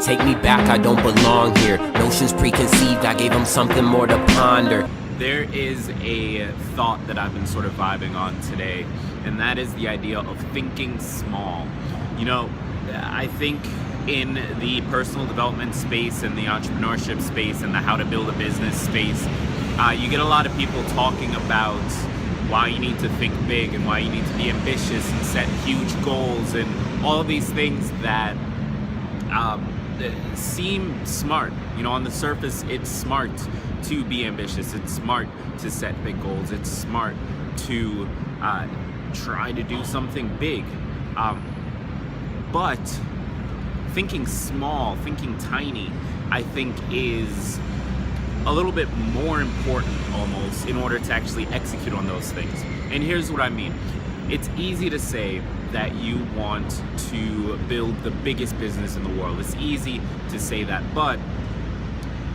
take me back, I don't belong here. Notions preconceived, I gave them something more to ponder. There is a thought that I've been sort of vibing on today, and that is the idea of thinking small. You know, I think in the personal development space and the entrepreneurship space and the how to build a business space, you get a lot of people talking about why you need to think big and why you need to be ambitious and set huge goals and all of these things that seem smart. You know, on the surface, it's smart to be ambitious. It's smart to set big goals. It's smart to try to do something big. But thinking small, thinking tiny, I think is a little bit more important almost in order to actually execute on those things. And here's what I mean. It's easy to say that you want to build the biggest business in the world. It's easy to say that, but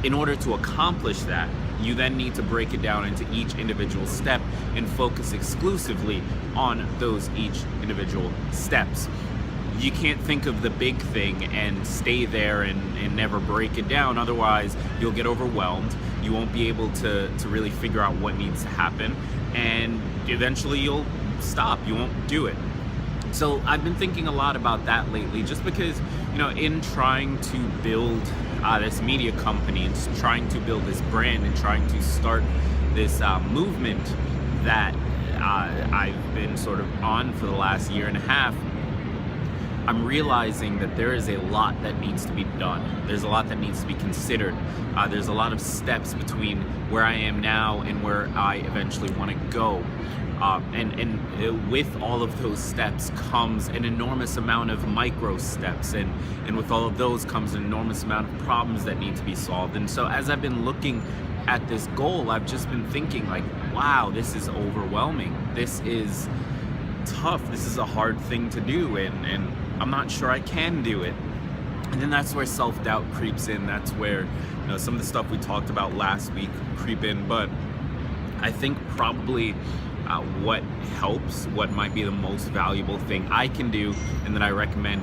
in order to accomplish that, you then need to break it down into each individual step and focus exclusively on those each individual steps. You can't think of the big thing and stay there and never break it down. Otherwise, you'll get overwhelmed. You won't be able to really figure out what needs to happen. And eventually you'll stop. You won't do it. So I've been thinking a lot about that lately, just because, you know, in trying to build this media company and trying to build this brand and trying to start this movement that I've been sort of on for the last year and a half, I'm realizing that there is a lot that needs to be done. There's a lot that needs to be considered. There's a lot of steps between where I am now and where I eventually want to go. And with all of those steps comes an enormous amount of micro steps, and with all of those comes an enormous amount of problems that need to be solved. And so as I've been looking at this goal, I've just been thinking like, wow, this is overwhelming. This is tough. This is a hard thing to do, and I'm not sure I can do it. And then that's where self-doubt creeps in. That's where, you know, some of the stuff we talked about last week creep in. But I think probably what helps, what might be the most valuable thing I can do, and that I recommend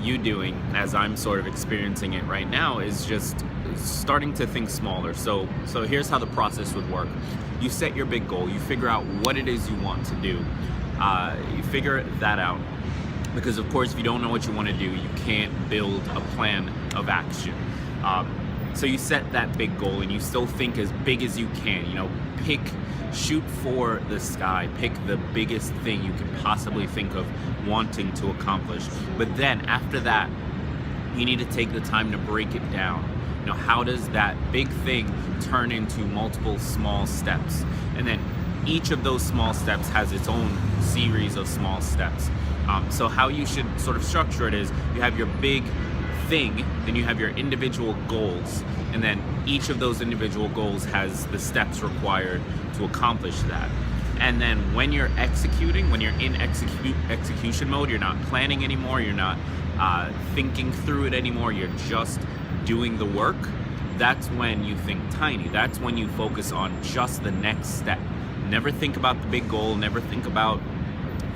you doing as I'm sort of experiencing it right now, is just starting to think smaller. So here's how the process would work. You set your big goal. You figure out what it is you want to do. You figure that out, because of course if you don't know what you want to do, you can't build a plan of action. So you set that big goal and you still think as big as you can. You know, shoot for the sky, pick the biggest thing you can possibly think of wanting to accomplish. But then after that, you need to take the time to break it down. You know, how does that big thing turn into multiple small steps? And then each of those small steps has its own series of small steps. So how you should sort of structure it is, you have your big thing, then you have your individual goals, and then each of those individual goals has the steps required to accomplish that. And then when you're executing, when you're in execution mode, you're not planning anymore, you're not thinking through it anymore, you're just doing the work. That's when you think tiny. That's when you focus on just the next step. Never think about the big goal, never think about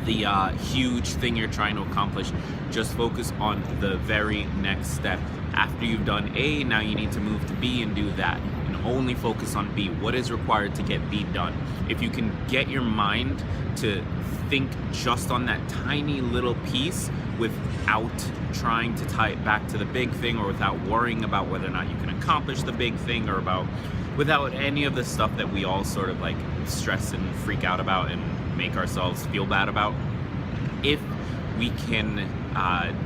the huge thing you're trying to accomplish. Just focus on the very next step. After you've done A, now you need to move to B and do that. And only focus on B. What is required to get B done? If you can get your mind to think just on that tiny little piece without trying to tie it back to the big thing, or without worrying about whether or not you can accomplish the big thing, or without any of the stuff that we all sort of like stress and freak out about and make ourselves feel bad about. If we can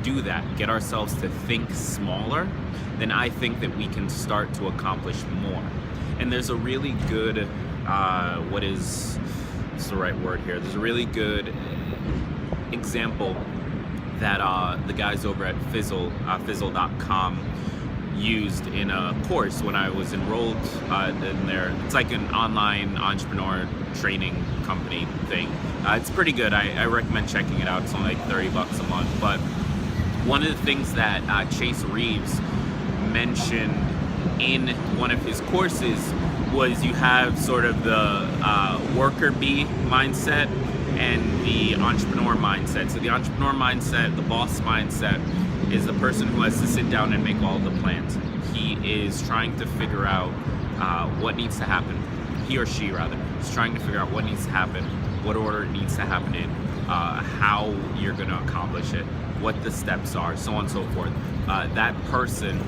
do that, get ourselves to think smaller, then I think that we can start to accomplish more. And there's a really good, what's the right word here? There's a really good example that the guys over at Fizzle.com used in a course when I was enrolled in there. It's like an online entrepreneur training company thing. It's pretty good. I recommend checking it out. It's only like $30 a month. But one of the things that Chase Reeves mentioned in one of his courses was you have sort of the worker bee mindset and the entrepreneur mindset. So the entrepreneur mindset, the boss mindset, is the person who has to sit down and make all the plans. He is trying to figure out what needs to happen. He or she, rather, is trying to figure out what needs to happen, what order it needs to happen in, how you're going to accomplish it, what the steps are, so on and so forth. That person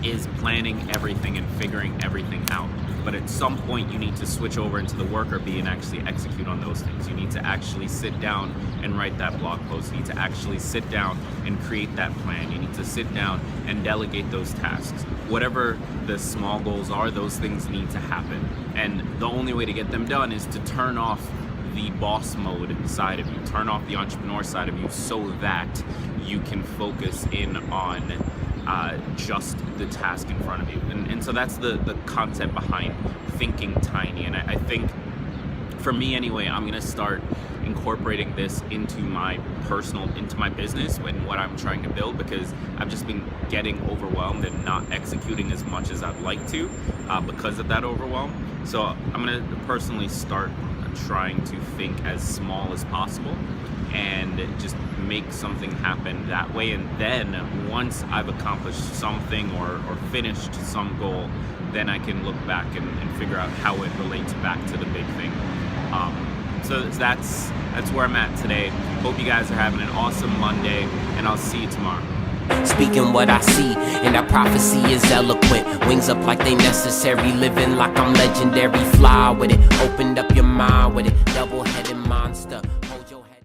is planning everything and figuring everything out. But at some point you need to switch over into the worker bee and actually execute on those things. You need to actually sit down and write that blog post. You need to actually sit down and create that plan. You need to sit down and delegate those tasks. Whatever the small goals are, those things need to happen. And the only way to get them done is to turn off the boss mode inside of you, turn off the entrepreneur side of you, so that you can focus in on just the task in front of you. And so that's the concept behind thinking tiny. And I think, for me anyway, I'm gonna start incorporating this into my business and what I'm trying to build, because I've just been getting overwhelmed and not executing as much as I'd like to because of that overwhelm. So I'm gonna personally start trying to think as small as possible and just make something happen that way. And then once I've accomplished something or finished some goal, then I can look back and figure out how it relates back to the big thing. So that's where I'm at today. Hope you guys are having an awesome Monday, and I'll see you tomorrow. Speaking what I see, and that prophecy is eloquent. Wings up like they necessary, living like I'm legendary. Fly with it, opened up your mind with it. Double-headed monster.